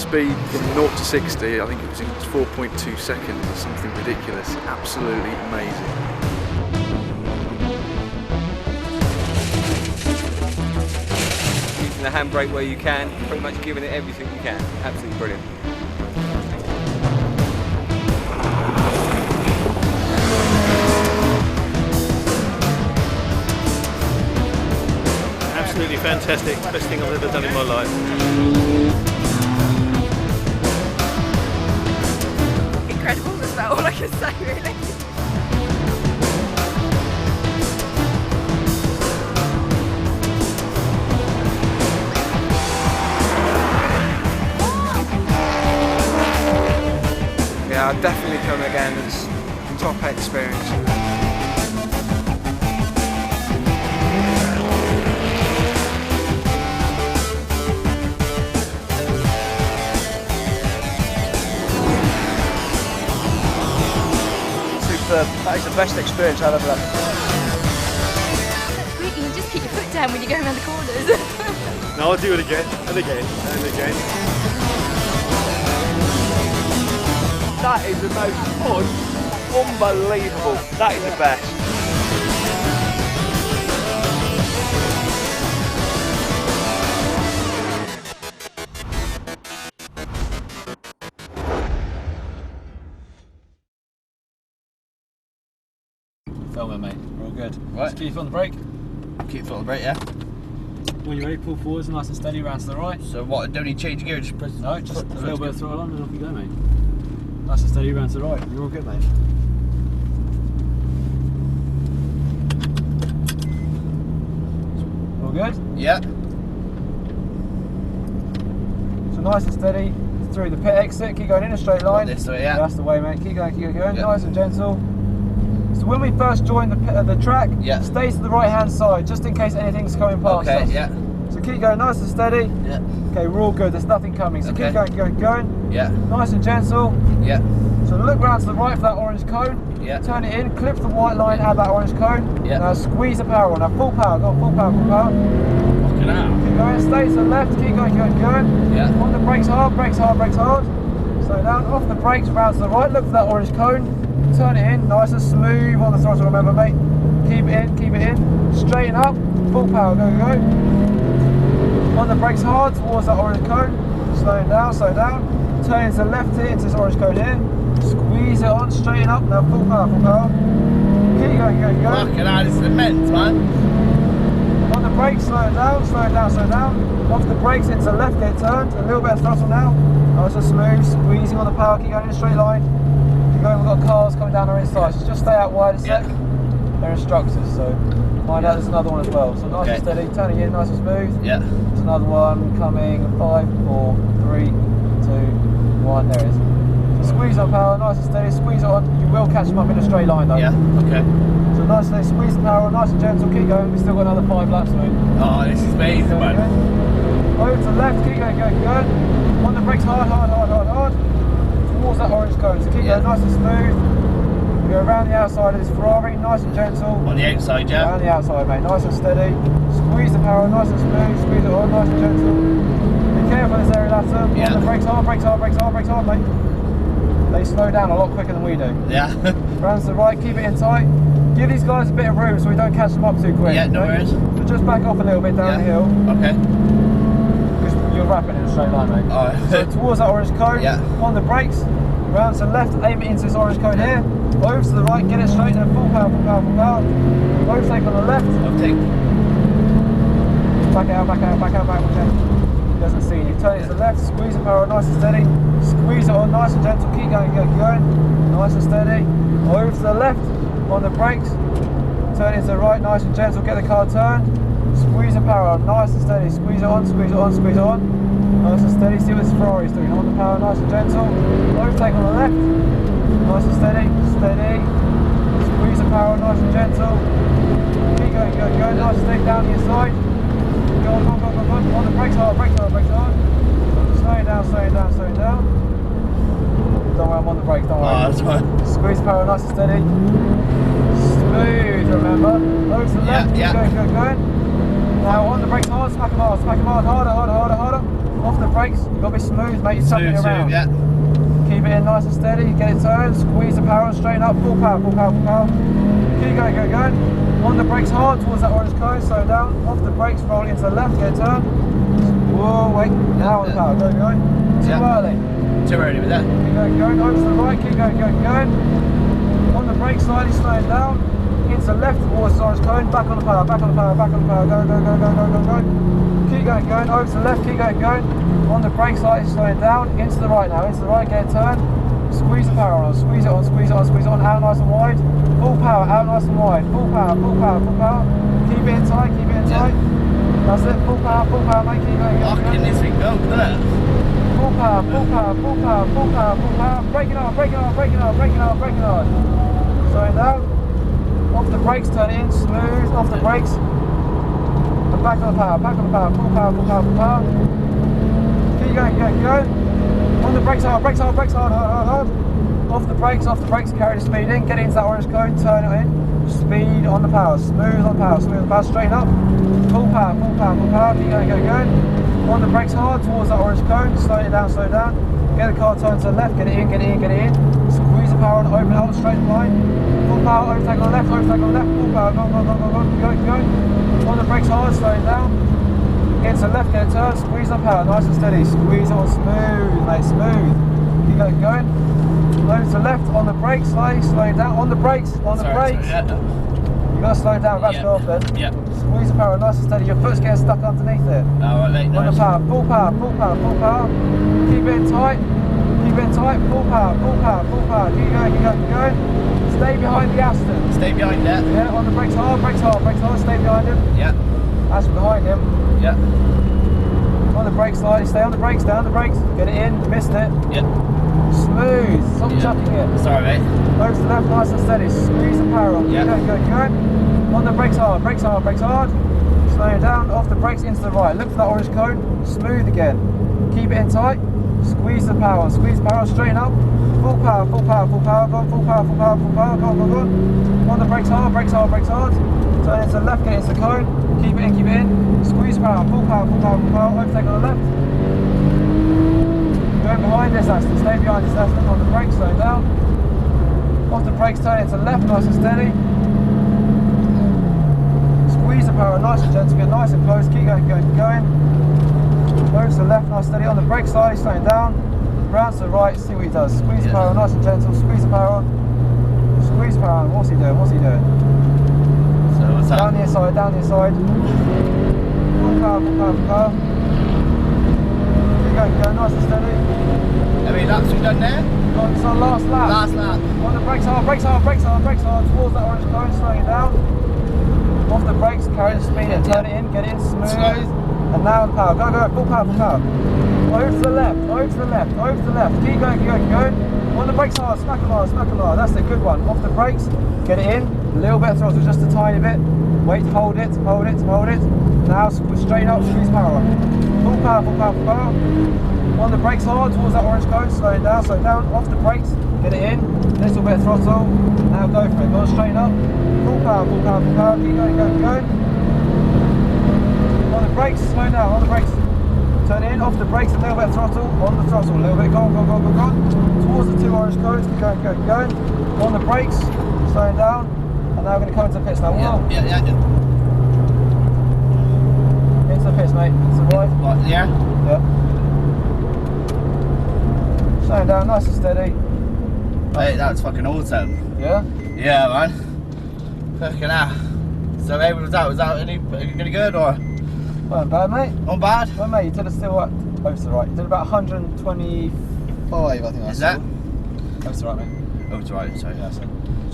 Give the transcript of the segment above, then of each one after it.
speed from 0 to 60, I think it was in 4.2 seconds, something ridiculous, absolutely amazing. Using the handbrake where you can, pretty much giving it everything you can, absolutely brilliant. Absolutely fantastic, best thing I've ever done in my life. Incredible, that's about all I can say really. Yeah, I'd definitely come again. It's a top experience. That is the best experience I've ever had. You can just keep your foot down when you go around the corners. No, I'll do it again, and again, and again. That is the most fun, unbelievable. That is the best. Filming, mate. We're all good. Right. Just keep your foot on the brake. Keep your foot on the brake, yeah? When you're ready, pull forwards nice and steady, round to the right. So what, don't need to change gear, just press... No, just a little bit of throttle on and off you go, mate. Nice and steady, round to the right. You're all good, mate. All good? Yeah. So nice and steady through the pit exit. Keep going in a straight line. This way, yeah. That's the way, mate. Keep going, Yeah. nice and gentle. So when we first join the track, Yeah. stay to the right hand side just in case anything's coming past us. Okay, yeah. So keep going nice and steady. Yeah. Okay, we're all good, there's nothing coming. So Okay. keep going. Yeah. Nice and gentle. Yeah. So look round to the right for that orange cone. Yeah. Turn it in, clip the white line, add that orange cone. Yeah. Now squeeze the power on. Now full power, go on, full power. Fucking hell. Keep going, stay to the left, keep going. Yeah. On the brakes hard. Slow down, off the brakes, round to the right, look for that orange cone. Turn it in, nice and smooth on the throttle, remember mate. Keep it in. Straighten up, full power, go. On the brakes hard, towards that orange cone. Slow down. Turn to the left here, into this orange cone here. Squeeze it on, straighten up, now full power. Keep going. Fucking hell, this is immense, man. On the brakes, slow down. Off the brakes, into the left, get turned. A little bit of throttle now. Nice and smooth, squeezing on the power, keep going in a straight line. Keep going, we've got cars coming down our inside, so just stay out wide a sec. Yeah. They're instructors, so find out there's another one as well. So nice and steady, turn it in, nice and smooth. Yeah. There's another one coming, 5, 4, 3, 2, 1, there it is. So squeeze on power, nice and steady, squeeze it on. You will catch them up in a straight line though. Yeah, okay. So nice and steady, squeeze the power on, nice and gentle, keep going. We've still got another 5 laps to it. Oh, this is amazing, man. Over to the left, keep going. On the brakes hard. Towards that orange cone, so keep going nice and smooth. You go around the outside of this Ferrari, nice and gentle. On the outside, yeah? Around the outside, mate, nice and steady. Squeeze the power, nice and smooth. Squeeze it on, nice and gentle. Be careful in this area latter. Yeah. On the brakes hard, mate. They slow down a lot quicker than we do. Yeah. Round to the right, keep it in tight. Give these guys a bit of room so we don't catch them up too quick. Yeah, no worries. So just back off a little bit down the hill. Okay. You're rapid in a straight line, mate. Alright. So towards that orange cone, Yeah. on the brakes, round to the left, aim it into this orange cone here, over to the right, get it straight, and full power. Overtake on the left. Overtake. Back out, okay. He doesn't see you. Turn it to the left, squeeze the power nice and steady, squeeze it on nice and gentle, keep going, nice and steady. Over to the left, on the brakes, turn it to the right, nice and gentle, get the car turned. Squeeze the power on, nice and steady, squeeze it on. Nice and steady, see what this Ferrari is doing. On the power, nice and gentle. Overtake on the left, nice and steady. Squeeze the power on, nice and gentle. Keep going, nice and steady down the inside. Go on. On the brakes hard. Slowing down. Don't worry, I'm on the brakes, don't worry. Oh, that's fine. Squeeze the power nice and steady. Smooth, remember. Over to the left, Yeah. Keep going. Now on the brakes hard, smack them hard, harder. Off the brakes, you've got to be smooth, mate. You're tucking around. Yeah. Keep it in nice and steady, get it turned, squeeze the power and straighten up, full power, full power, full power. Keep going, go, going. On the brakes hard towards that orange cone, slow down. Off the brakes, roll into the left, get it turned. Whoa, wait, now on the power, go, go. Too early. Too early with that. Keep going, going, over to the right, keep going, going, going. On the brakes, slightly slowing down. Into the left towards the orange cone, back on the power, back on the power, back on the power, go, go, go, go, go, go, go. Keep going, going, over to the left, keep going, going. On the brakes, slightly slowing down, into the right now, into the right, get it turned. Squeeze the power on, squeeze it on, squeeze it on, squeeze it on, out nice and wide. Full power, out nice and wide. Full power, full power, full power. Keep it in tight, keep it in tight. That's it, full power, mate, keep going, Fucking this thing go, look at that. Full power, full power, full power, full power, full power. Braking hard, braking hard, braking hard, braking hard, braking hard. Slowing down. Off the brakes, turn in, smooth, off the brakes. And back on the power, back on the power, full power, full power, full power. Keep going, going, going. On the brakes hard, brakes hard, brakes hard, hard, hard, hard. Off the brakes, carry the speed in, get into that orange cone, turn it in. Speed on the power, smooth on the power, smooth on the power, straighten up. Full power, full power, full power, keep going, going, going. On the brakes hard towards that orange cone, slow it down, slow it down. Get the car turned to the left, get it in, get it in, get it in. Squeeze the power and open it up, straight line. Full power, overtake on the left, overtake on the left, full power, go, go, go, go, go, go, go. On the brakes hard, slow it down. Get to the left, get it turned, squeeze on power, nice and steady. Squeeze it on smooth, mate, smooth. Keep going, going. Over to the left, on the brakes, slightly, slow it down. On the brakes, on the brakes. You've got to slow it down, about to go off then. Yeah. Squeeze the power, nice and steady. Your foot's getting stuck underneath it. Alright, mate, On the nice. power, full power, full power, full power. Keep it in tight. Keep it in tight. Full power, full power, full power. Keep going, keep going, keep going. Stay behind the Aston. Stay behind that. Yeah, on the brakes hard, brakes hard, brakes hard. Stay behind him. Yeah. Aston behind him. Yeah. On the brakes slightly. Stay on the brakes, down the brakes. Get it in. Missed it. Yeah. Smooth. Stop chucking it. Sorry, mate. Over to the left, nice and steady. Squeeze the power on. Yeah. Keep going, going, going. On the brakes hard, brakes hard, brakes hard. Slow it down, off the brakes into the right. Look for that orange cone, smooth again. Keep it in tight, squeeze the power, straighten up. Full power, full power, full power, go on, full power, full power, full power, go on, go on, go on. On the brakes hard, brakes hard, brakes hard. Turn into the left, get into the cone. Keep it in, keep it in. Squeeze power, full power, full power, full power. Overtake on the left. Going behind this Aston, stay behind this Aston. On the brakes, slow down. Off the brakes, turn into the left, nice and steady. Squeeze the power, nice and gentle, get nice and close, keep going, going, going. Over to the left, nice and steady. On the brake side, slowing down. Round to the right, see what he does. Squeeze the power, nice and gentle, squeeze the power on. Squeeze the power on, what's he doing, what's he doing? So what's that? Down the inside, down the inside. Full power, full power, full power. Keep going, going, nice and steady. How many laps have we done there? It's our last lap. Last lap. On the brakes hard, brakes hard, brakes hard, brakes hard. Towards that orange cone, slowing it down. Off the brakes, carry the speed and turn it in, get it in smooth. And now on the power, go, go, full power, full power. Over to the left, over to the left, over to the left. Keep going, keep going, keep going. On the brakes hard, smack them hard, smack them hard. That's the good one. Off the brakes, get it in. A little bit of throttle, just a tiny bit. Wait, hold it, hold it, hold it. Now straight up, squeeze power on. Full power, full power, full power. On the brakes hard, towards that orange cone, slow it down, slow it down. Off the brakes, get it in. Little bit of throttle. Now go for it, go straight up. Full power, full power, full power. Keep going, going, going. On the brakes, slow down, on the brakes. Turn in, off the brakes, a little bit of throttle, on the throttle, a little bit, go on, go, go, go, go. Towards the two orange cones, keep going, going, going. On the brakes, slowing down, and now we're going to come into the pits now. Whoa. Yeah. Into the pits, mate, to the right. What, yeah? Yep. Slowing down, nice and steady. Mate, that's fucking awesome. Yeah? Yeah, man. Fucking hell. So, hey, was that any good or? Wasn't bad, mate. Not bad? Well, mate, you did it still what? Over to the right. You did about 125, I think I Is saw. that? Over to the right, mate. Oh, it's right, sorry. Yeah, so.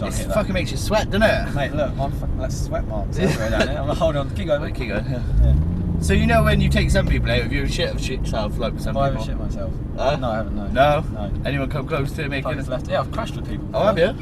It fucking makes you sweat, doesn't it? Mate, look, let's sweat marks everywhere down here. I'm holding on, keep going, Wait, mate. keep going, yeah. Yeah. So you know when you take some people out, if you shit yourself like some I people? haven't shit myself. Huh? No, I haven't, no. No? No. Anyone come close to making Fucking left. Yeah, I've crashed with people. Oh, have you?